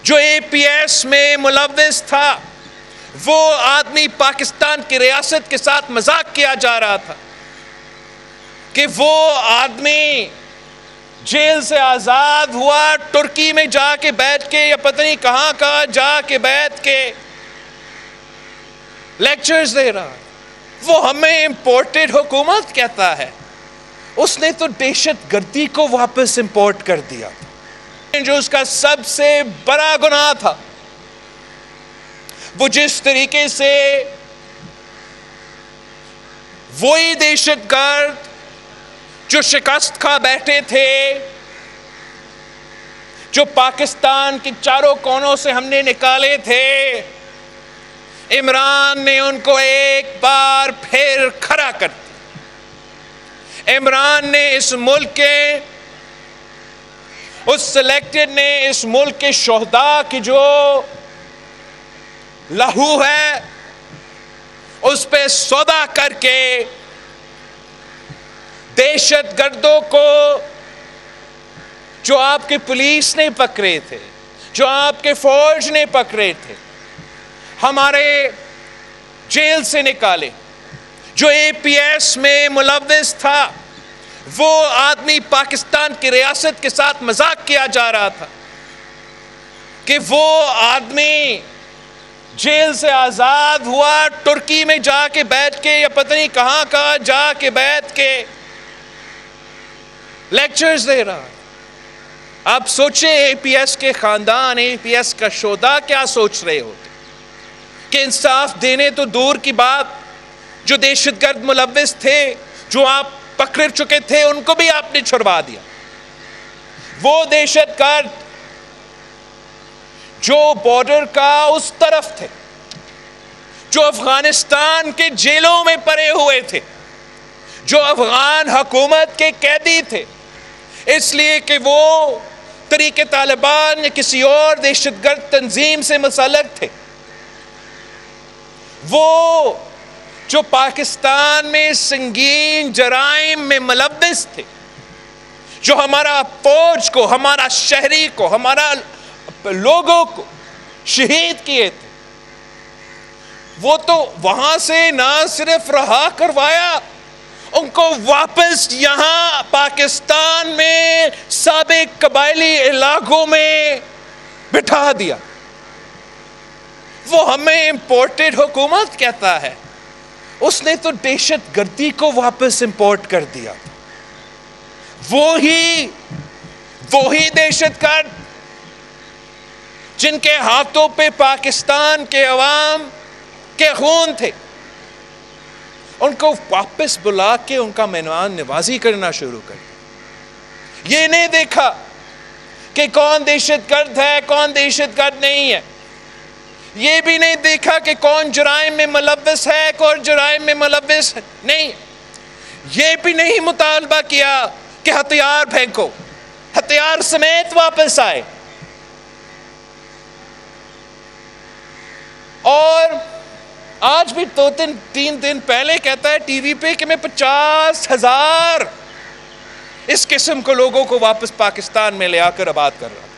جو اے P S میں ملوث تھا، وہ آدمی پاکستان کی ریاست کے ساتھ مذاق کیا جا رہا تھا کہ وہ آدمی جیل سے آزاد ہوا، ترکی میں جا کے بیٹھ کے یا پتہ نہیں کہاں جا کے بیٹھ کے لیکچرز دے رہا ہے۔ وہ ہمیں امپورٹڈ حکومت کہتا ہے۔ اس نے تو دہشت گردی کو واپس امپورٹ کر دیا، جو اس کا سب سے بڑا گناہ تھا۔ وہ جس طریقے سے وہی دہشت گرد جو شکست کھا بیٹھے تھے، جو پاکستان کے چاروں کونوں سے ہم نے نکالے تھے، عمران نے ان کو ایک بار پھر کھڑا کر دیا۔ عمران نے اس ملک کے سلیکٹڈ نے اس ملک کے شہداء کی جو لہو ہے اس پہ سودا کر کے دہشت گردوں کو جو آپ کے پولیس نے پکڑے تھے، جو آپ کے فوج نے پکڑے تھے، ہمارے جیل سے نکالے، جو اے پی ایس میں ملوث تھا، وہ آدمی پاکستان کی ریاست کے ساتھ مذاق کیا جا رہا تھا کہ وہ آدمی جیل سے آزاد ہوا، ترکی میں جا کے بیٹھ کے یا پتہ نہیں کہاں جا کے بیٹھ کے لیکچرز دے رہا ہے۔ آپ سوچیں اے پی ایس کے خاندان، اے پی ایس کا شہداء کیا سوچ رہے ہوتے کہ انصاف دینے تو دور کی بات، جو دہشت گرد ملوث تھے، جو آپ پکڑ چکے تھے، ان کو بھی آپ نے چھڑوا دیا۔ وہ دہشت گرد جو بارڈر کا اس طرف تھے، جو افغانستان کے جیلوں میں پڑے ہوئے تھے، جو افغان حکومت کے قیدی تھے، اس لیے کہ وہ طریق طالبان یا کسی اور دہشت گرد تنظیم سے منسلک تھے، وہ جو پاکستان میں سنگین جرائم میں ملوث تھے، جو ہمارا فوج کو، ہمارا شہری کو، ہمارا لوگوں کو شہید کیے تھے، وہ تو وہاں سے نہ صرف رہا کروایا، ان کو واپس یہاں پاکستان میں سابق قبائلی علاقوں میں بٹھا دیا۔ وہ ہمیں امپورٹڈ حکومت کہتا ہے۔ اس نے تو دہشت گردی کو واپس امپورٹ کر دیا۔ وہی دہشت گرد جن کے ہاتھوں پہ پاکستان کے عوام کے خون تھے، ان کو واپس بلا کے ان کا مہمان نوازی کرنا شروع کر دیا۔ یہ نہیں دیکھا کہ کون دہشت گرد ہے، کون دہشت گرد نہیں ہے۔ یہ بھی نہیں دیکھا کہ کون جرائم میں ملوث ہے، کون جرائم میں ملوث نہیں۔ یہ بھی نہیں مطالبہ کیا کہ ہتھیار پھینکو، ہتھیار سمیت واپس آئے۔ اور آج بھی 2-3 دن پہلے کہتا ہے ٹی وی پہ کہ میں 50,000 اس قسم کو لوگوں کو واپس پاکستان میں لے آ کر آباد کر رہا ہوں۔